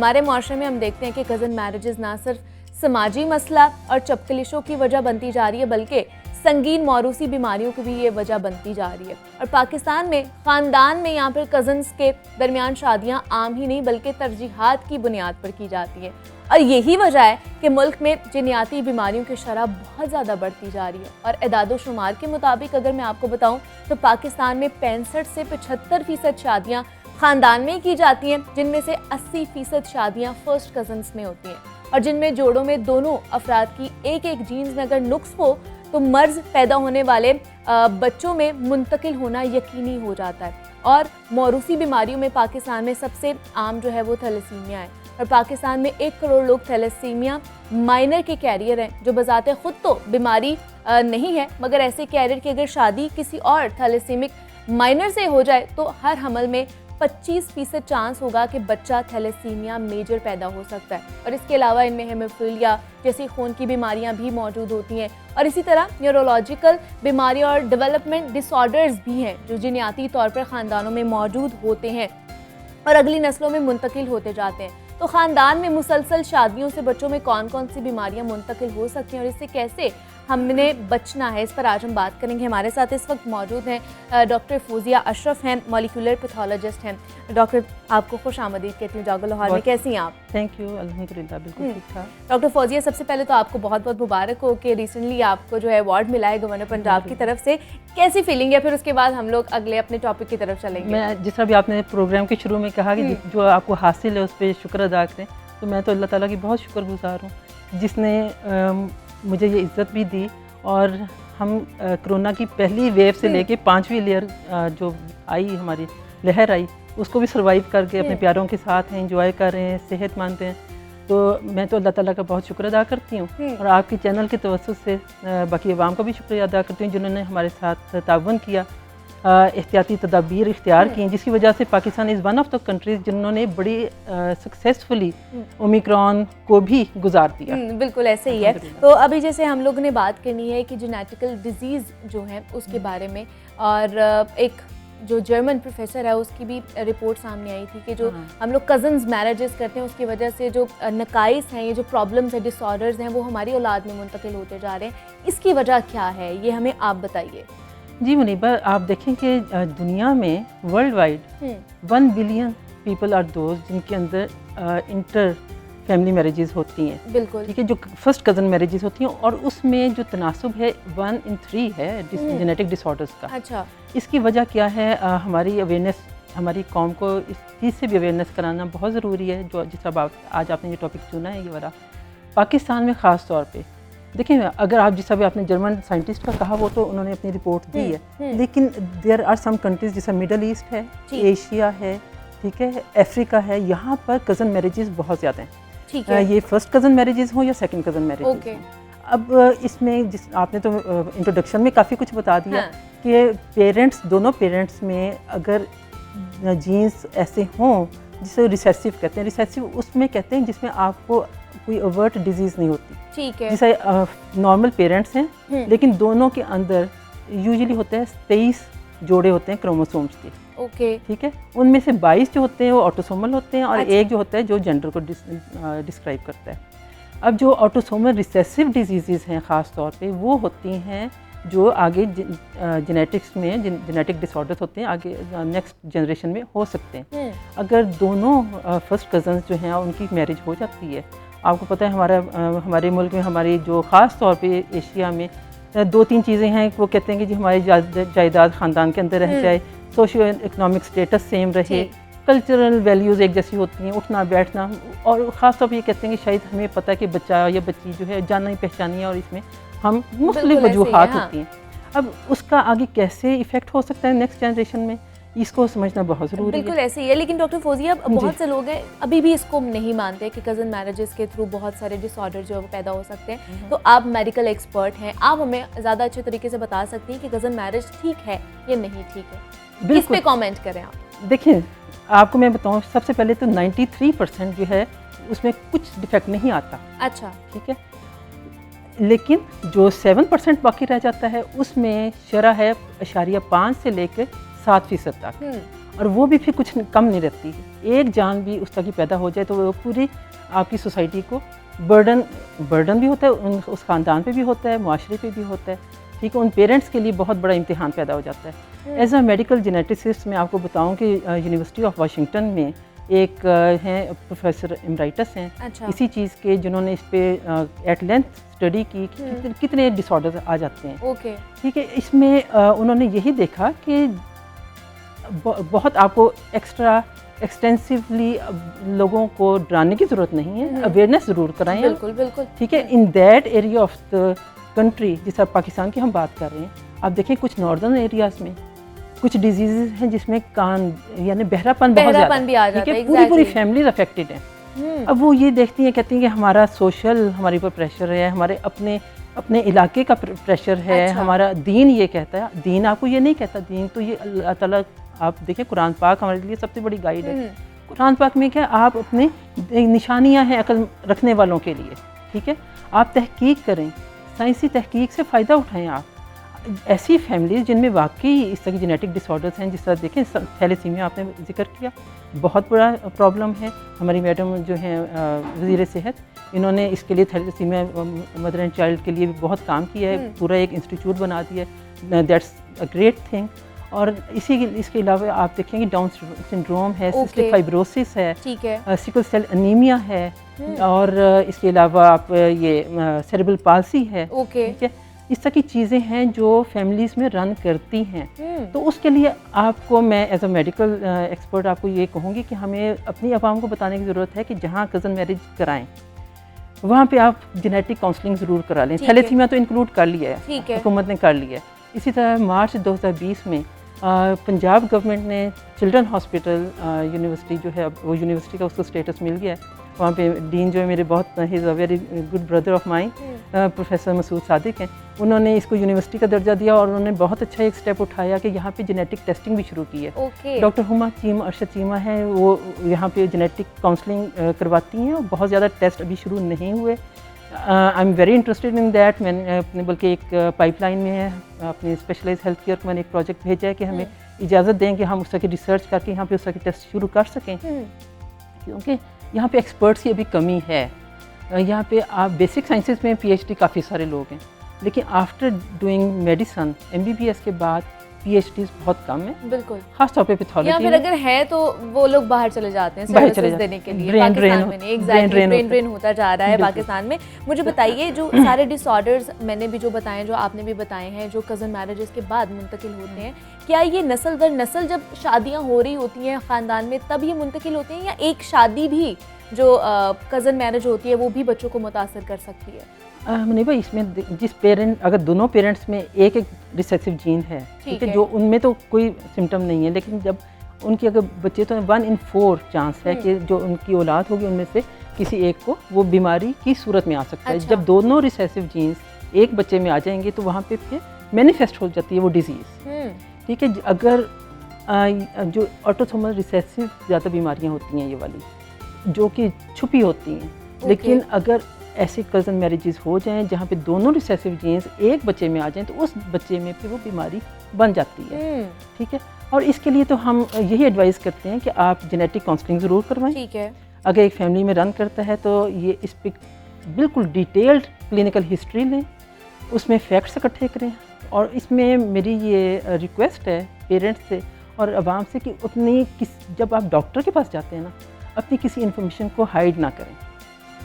हमारे माशरे में हम देखते हैं कि कज़न मैरिजेस ना सिर्फ समाजी मसला और चपकलिशों की वजह बनती जा रही है, बल्कि संगीन मौरूसी बीमारियों की भी ये वजह बनती जा रही है। और पाकिस्तान में ख़ानदान में यहाँ पर कज़न्स के दरमियान शादियाँ आम ही नहीं बल्कि तरजीहात की बुनियाद पर की जाती हैं। और यही वजह है कि मुल्क में जिन्याती बीमारियों की शरह बहुत ज़्यादा बढ़ती जा रही है। और एदाद-ओ-शुमार के मुताबिक अगर मैं आपको बताऊँ तो पाकिस्तान में 65 से 75% शादियाँ ख़ानदान में की जाती हैं, जिनमें से 80% शादियाँ फर्स्ट कज़न्स में होती हैं। और जिनमें जोड़ों में दोनों अफराद की एक जीन्स में अगर नुक्स हो तो मर्ज पैदा होने वाले बच्चों में मुंतकिल होना यकीनी हो जाता है। और मौरूसी बीमारियों में पाकिस्तान में सबसे आम जो है वो थैलेसीमिया है। और पाकिस्तान में 1 करोड़ लोग थैलेसीमिया माइनर के कैरियर हैं, जो बजाते खुद तो बीमारी नहीं है, मगर ऐसे कैरियर की अगर शादी किसी और थैलेसीमिक माइनर से हो जाए तो हर हमल में 25% चांस होगा कि बच्चा थैलेसीमिया मेजर पैदा हो सकता है। और इसके अलावा इनमें हेमोफीलिया जैसी खून की बीमारियां भी मौजूद होती हैं। और इसी तरह न्यूरोलॉजिकल बीमारियां और डेवलपमेंट डिसऑर्डर्स भी हैं, जो जिन्याती तौर पर ख़ानदानों में मौजूद होते हैं और अगली नस्लों में मुंतकिल होते जाते हैं। तो ख़ानदान में मुसलसल शादियों से बच्चों में कौन कौन सी बीमारियां मुंतकिल हो सकती हैं और इससे कैसे हमने बचना है, इस पर आज हम बात करेंगे। हमारे साथ इस वक्त मौजूद हैं डॉक्टर फौजिया अशरफ हैं, मॉलिक्यूलर पैथोलॉजिस्ट हैं। डॉक्टर, आपको खुश आमदीद कहती हूँ जागो लाहौर में। कैसी हैं आप? थैंक यू, अल्हम्दुलिल्लाह बिल्कुल ठीक ठाक। डॉक्टर फौजिया, सबसे पहले तो आपको बहुत बहुत मुबारक हो कि रिसेंटली आपको जो है अवार्ड मिला है गवर्नर पंजाब की तरफ से। कैसी फीलिंग है? फिर उसके बाद हम लोग अगले अपने टॉपिक की तरफ चलेंगे। मैं जिस तरह भी आपने प्रोग्राम के शुरू में कहा कि जो आपको हासिल है उस पर शुक्र अदा करें, तो मैं तो अल्लाह ताला की बहुत शुक्रगुजार हूँ जिसने मुझे ये इज़्ज़त भी दी। और हम कोरोना की पहली वेव से लेके 5वीं लेयर जो आई, हमारी लहर आई, उसको भी सर्वाइव करके अपने प्यारों के साथ हैं, एंजॉय कर रहे हैं, सेहतमंद हैं। तो मैं तो अल्लाह ताला का बहुत शुक्र अदा करती हूँ और आपके चैनल के तवज्जुह से बाकी अवाम का भी शुक्रिया अदा करती हूँ जिन्होंने हमारे साथ ताउन किया, एहतियाती तदाबीर इख्तियार की, जिसकी वजह से Pakistan is one of the countries जिन्होंने बड़ी सक्सेसफुली ओमिक्रॉन को भी गुजार दिया। बिल्कुल ऐसे ही है। तो अभी जैसे हम लोगों ने बात करनी है कि जेनेटिकल डिजीज़ जो है उसके बारे में, और एक जो जर्मन प्रोफेसर है उसकी भी रिपोर्ट सामने आई थी कि जो हम लोग कज़न्स मैरिजेस करते हैं उसकी वजह से जो नकाइस हैं, ये जो प्रॉब्लम्स हैं, डिसऑर्डर्स हैं, वो हमारी औलाद में मुंतकिल होते जा रहे हैं। इसकी वजह क्या है, ये हमें आप बताइए। जी मुनीबा, आप देखें कि दुनिया में world wide 1 billion people are those जिनके अंदर इंटर फैमिली मैरिजेस होती हैं। बिल्कुल ठीक है, जो फर्स्ट कज़न मैरिजेस होती हैं, और उसमें जो तनासुब है 1 in 3 है जेनेटिक डिसऑर्डर्स का। अच्छा, इसकी वजह क्या है? हमारी अवेयरनेस, हमारी कौम को इस चीज़ से भी अवेयरनेस कराना बहुत ज़रूरी है। जो जिस तरह आज आपने ये टॉपिक चुना है, ये वाला पाकिस्तान में ख़ास तौर पे देखिए, अगर आप जिस भी आपने जर्मन साइंटिस्ट का कहा, वो तो उन्होंने अपनी रिपोर्ट दी है, लेकिन देयर आर सम कंट्रीज जैसे मिडल ईस्ट है, एशिया है, ठीक है, अफ्रीका है, यहाँ पर कज़न मैरिजेस बहुत ज़्यादा हैं। ठीक है, ये फर्स्ट कज़न मैरिजेस हो या सेकंड कज़न मैरिजेस हो। अब इसमें आपने तो इंट्रोडक्शन में काफ़ी कुछ बता दिया कि दोनों पेरेंट्स में अगर जीन्स ऐसे हों जिसे रिसेसिव कहते हैं, रिसेसिव उसमें कहते हैं जिसमें आपको कोई ओवर्ट डिजीज़ नहीं होती। ठीक है, जैसे नॉर्मल पेरेंट्स हैं लेकिन दोनों के अंदर यूजुअली होते हैं 23 जोड़े होते हैं क्रोमोसोम्स के। ओके, ठीक है, उनमें से 22 जो होते हैं वो ऑटोसोमल होते हैं और एक जो होता है जो जेंडर को डिस्क्राइब करता है। अब जो ऑटोसोमल रिसेसिव डिजीज़ हैं ख़ास तौर पे, वो होती हैं जो आगे जेनेटिक्स में जेनेटिक डिसऑर्डर्स होते हैं, आगे नेक्स्ट जनरेशन में हो सकते हैं। अगर दोनों फर्स्ट कज़न्स जो हैं उनकी मैरिज हो जाती है, आपको पता है हमारे मुल्क में, हमारी जो ख़ास तौर पे एशिया में 2-3 चीज़ें हैं। वो कहते हैं कि जी हमारी जायदाद ख़ानदान के अंदर रह जाए, सोशियो इकनॉमिक स्टेटस सेम रहे, कल्चरल वैल्यूज़ एक जैसी होती हैं, उठना बैठना, और ख़ास तौर पर ये कहते हैं कि शायद हमें पता है कि बच्चा या बच्ची जो है जाना ही पहचानी है और इसमें हम मुख्तलिफ वजूहात होती हैं। अब उसका आगे कैसे इफ़ेक्ट हो सकता है नेक्स्ट जनरेशन में, इसको समझना बहुत ज़रूरी है। बिल्कुल ऐसे ही है। लेकिन डॉक्टर फौजिया, बहुत से लोग हैं अभी भी इसको नहीं मानते कि कज़न मैरिजेस के थ्रू बहुत सारे डिसऑर्डर जो है वो पैदा हो सकते हैं। तो आप मेडिकल एक्सपर्ट हैं, आप हमें ज़्यादा अच्छे तरीके से बता सकती हैं कि कज़न मैरिज ठीक है या नहीं ठीक है। इस पे कमेंट करें आप। देखिए, आपको मैं बताऊँ, सबसे पहले तो 93% जो है उसमें कुछ डिफेक्ट नहीं आता। अच्छा, ठीक है, लेकिन जो 7% बाकी रह जाता है उसमें शरह है 5.5 से लेकर 7% तक। और वो भी फिर कुछ कम नहीं रहती है। एक जान भी उस तरह की पैदा हो जाए तो वो पूरी आपकी सोसाइटी को बर्डन भी होता है, उस ख़ानदान पे भी होता है, माशरे पे भी होता है, ठीक है। उन पेरेंट्स के लिए बहुत बड़ा इम्तिहान पैदा हो जाता है। एज अ मेडिकल जेनेटिसिस्ट मैं आपको बताऊं कि यूनिवर्सिटी ऑफ वाशिंगटन में एक हैं प्रोफेसर एमराइटस हैं अच्छा। इसी चीज़ के, जिन्होंने इस पे एट लेंथ स्टडी की कि कितने डिसऑर्डर्स आ जाते हैं। ओके, ठीक है। इसमें उन्होंने यही देखा कि बहुत आपको एक्सटेंसिवली लोगों को डराने की ज़रूरत नहीं है, अवेयरनेस ज़रूर कराएं। बिल्कुल बिल्कुल, ठीक है। In that area of the country, जिस पाकिस्तान की हम बात कर रहे हैं, आप देखें कुछ नॉर्दर्न एरियाज़ में कुछ डिजीज़ हैं जिसमें कान यानी बहरापन बहुत ज़्यादा है, ठीक है। पूरी फैमिली अफेक्टेड है। अब वो ये देखती हैं, कहती हैं कि हमारा सोशल हमारे ऊपर प्रेशर है, हमारे अपने इलाके का प्रेशर है। अच्छा। हमारा दीन ये कहता है, दीन आपको ये नहीं कहता, दीन तो ये अल्लाह ताला, आप देखें कुरान पाक हमारे लिए सबसे बड़ी गाइड है। कुरान पाक में क्या, आप अपने निशानियाँ हैं अकल रखने वालों के लिए, ठीक है। आप तहकीक करें, साइंसी तहकीक से फ़ायदा उठाएं। आप ऐसी फैमिलीज जिनमें वाकई इस तरह की जेनेटिक डिसऑर्डर्स हैं, जिस तरह देखें थैलेसीमिया आपने जिक्र किया, बहुत बड़ा प्रॉब्लम है। हमारी मैडम जो हैं वज़ीर सेहत, इन्होंने इसके लिए थैलेसीमिया मदर एंड चाइल्ड के लिए भी बहुत काम किया है, पूरा एक इंस्टीट्यूट बना दिया है। That's a great thing. और इसके अलावा आप देखेंगे डाउन सिंड्रोम है, सिस्टिक फाइब्रोसिस है, ठीक है, सिकल सेल एनीमिया है, और इसके अलावा आप ये सेरेब्रल पाल्सी है, ठीक है। इस तरह की चीज़ें हैं जो फैमिलीज़ में रन करती हैं। तो उसके लिए आपको मैं एज अ मेडिकल एक्सपर्ट आपको ये कहूँगी कि हमें अपनी अवाम को बताने की ज़रूरत है कि जहाँ कज़न मैरिज कराएं वहाँ पे आप जेनेटिक काउंसलिंग ज़रूर करा लें। थैलेसीमिया तो इंक्लूड कर लिया है, हुकूमत ने कर लिया है। इसी तरह मार्च 2020 में पंजाब गवर्नमेंट ने चिल्ड्रन हॉस्पिटल यूनिवर्सिटी जो है, वो यूनिवर्सिटी का उसको स्टेटस मिल गया है। वहाँ पे डीन जो है मेरे बहुत ही is a very good brother of mine, professor Masood Sadiq हैं। उन्होंने इसको यूनिवर्सिटी का दर्जा दिया और उन्होंने बहुत अच्छा एक स्टेप उठाया कि यहाँ पे जेनेटिक टेस्टिंग भी शुरू की है। डॉक्टर हुमा चीमा अरशद चीमा हैं, वो यहाँ पे जेनेटिक काउंसलिंग करवाती हैं और बहुत ज़्यादा टेस्ट अभी शुरू नहीं हुए। I am very interested in that. मैंने अपने बल्कि एक पाइपलाइन में है, अपने स्पेशलाइज हेल्थ केयर को मैंने एक प्रोजेक्ट भेजा है कि हमें इजाज़त दें कि हम उस तरह की रिसर्च करके यहाँ पे उस तरह के टेस्ट शुरू कर सकें, क्योंकि यहाँ पे एक्सपर्ट्स की अभी कमी है। यहाँ पे आप बेसिक साइंसेस में PhD काफ़ी सारे लोग हैं, लेकिन आफ्टर डूइंग मेडिसन MBBS के बाद PhDs बहुत कम है। बिल्कुल, खास तौर पे पैथोलॉजी, या फिर अगर है तो वो लोग बाहर चले जाते हैं सर्विसेज देने के लिए। पाकिस्तान में नहीं, एग्जैक्टली ब्रेन ड्रेन होता जा रहा है पाकिस्तान में। मुझे बताइए, जो सारे डिसऑर्डर्स मैंने भी जो बताए, जो आपने भी बताए हैं, जो कज़न मैरिजेस के बाद मुंतकिल होते हैं, क्या ये नस्ल दर नस्ल जब शादियाँ हो रही होती हैं ख़ानदान में तब ये मुंतकिल होते हैं, या एक शादी भी जो कज़न मैरिज होती है वो भी बच्चों को मुतासर कर सकती है? नहीं भाई, इसमें जिस पेरेंट, अगर दोनों पेरेंट्स में एक रिसेसिव जीन है, ठीक है, जो उनमें तो कोई सिम्टम नहीं है, लेकिन जब उनकी अगर बच्चे, तो 1 in 4 चांस है कि जो उनकी औलाद होगी उनमें से किसी एक को वो बीमारी की सूरत में आ सकता है। जब दोनों रिसेसिव जीन्स एक बच्चे में आ जाएंगे तो वहाँ पे फिर मैनिफेस्ट हो जाती है वो डिजीज़, ठीक है। अगर जो ऑटोसोमल रिसेसिव ज़्यादा बीमारियाँ होती हैं ये वाली, जो कि छुपी होती हैं, लेकिन अगर ऐसी कज़न मैरिजेस हो जाएं जहाँ पे दोनों रिसेसिव जीन्स एक बच्चे में आ जाएं तो उस बच्चे में फिर वो बीमारी बन जाती है, ठीक है। और इसके लिए तो हम यही एडवाइस करते हैं कि आप जेनेटिक काउंसलिंग ज़रूर करवाएं, ठीक है। अगर एक फैमिली में रन करता है तो ये इस पर बिल्कुल डिटेल्ड क्लिनिकल हिस्ट्री लें, उसमें फैक्ट्स इकट्ठे करें। और इसमें मेरी ये रिक्वेस्ट है पेरेंट्स से और आवाम से कि उतनी जब आप डॉक्टर के पास जाते हैं ना, अपनी किसी इन्फॉर्मेशन को हाइड ना करें।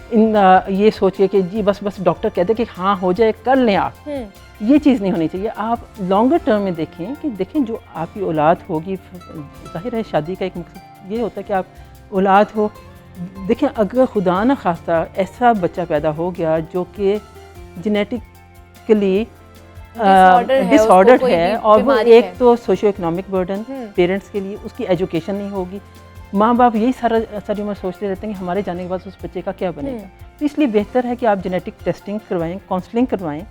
ये सोचिए कि जी बस डॉक्टर कहते कि हाँ हो जाए, कर लें आप, ये चीज़ नहीं होनी चाहिए। आप लॉन्गर टर्म में देखें कि जो आपकी औलाद होगी, जाहिर है शादी का एक मकसद ये होता है कि आप औलाद हो। देखें, अगर खुदा न खास्ता ऐसा बच्चा पैदा हो गया जो कि जेनेटिकली डिसऑर्डर्ड है और वो एक तो सोशियो इकोनॉमिक बर्डन पेरेंट्स के लिए, उसकी एजुकेशन नहीं होगी, माँ बाप यही सारी उम्र सोचते रहते हैं कि हमारे जाने के बाद उस बच्चे का क्या बनेगा। तो इसलिए बेहतर है कि आप जेनेटिक टेस्टिंग करवाएं, काउंसलिंग करवाएं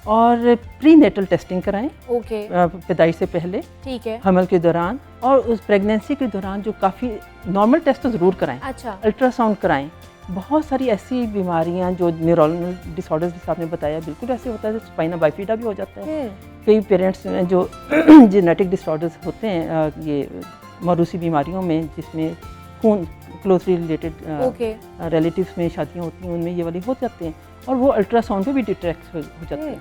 और प्री नेटल टेस्टिंग कराएं, पैदाइश से पहले, ठीक है, हमल के दौरान और उस प्रेगनेंसी के दौरान जो काफ़ी नॉर्मल टेस्ट तो ज़रूर कराएं। अच्छा, अल्ट्रासाउंड कराएं। बहुत सारी ऐसी बीमारियां जो न्यूरोनल डिसऑर्डर्स जिस आपने बताया, बिल्कुल ऐसे होता है, स्पाइना बाइफिडा भी हो जाता है। कई पेरेंट्स में जो जेनेटिक डिसऑर्डर्स होते हैं, ये मौरूसी बीमारियों में जिसमें खून क्लोजली रिलेटेड ओके रिलेटिव्स में शादियाँ होती हैं, उनमें ये वाली हो जाते हैं और वो अल्ट्रासाउंड पे भी डिटेक्ट हो जाते हैं।